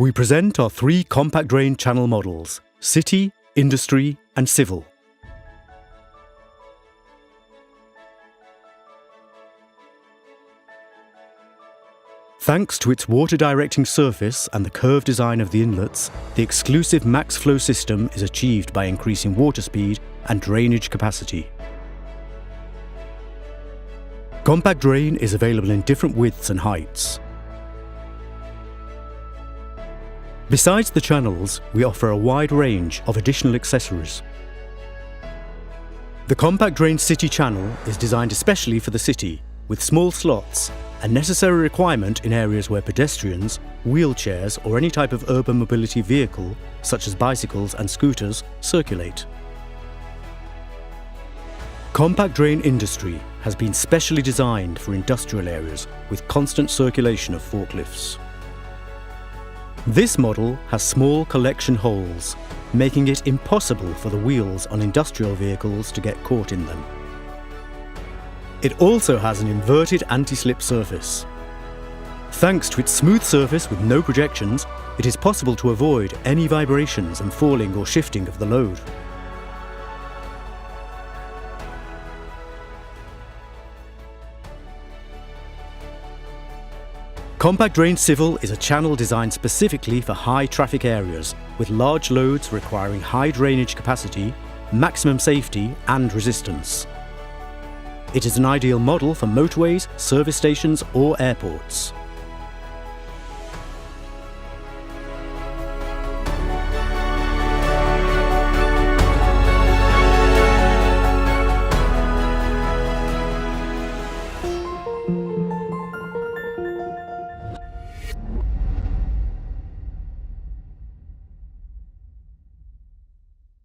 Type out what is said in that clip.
We present our three compact drain channel models: city, industry and civil. Thanks to its water-directing surface and the curved design of the inlets, the exclusive max flow system is achieved by increasing water speed and drainage capacity. Compact drain is available in different widths and heights. Besides the channels, we offer a wide range of additional accessories. The compact drain city channel is designed especially for the city, with small slots, a necessary requirement in areas where pedestrians, wheelchairs or any type of urban mobility vehicle, such as bicycles and scooters, circulate. Compact drain industry has been specially designed for industrial areas with constant circulation of forklifts. This model has small collection holes, making it impossible for the wheels on industrial vehicles to get caught in them. It also has an inverted anti-slip surface. Thanks to its smooth surface with no projections, it is possible to avoid any vibrations and falling or shifting of the load. Compact drain civil is a channel designed specifically for high traffic areas with large loads requiring high drainage capacity, maximum safety and resistance. It is an ideal model for motorways, service stations or airports.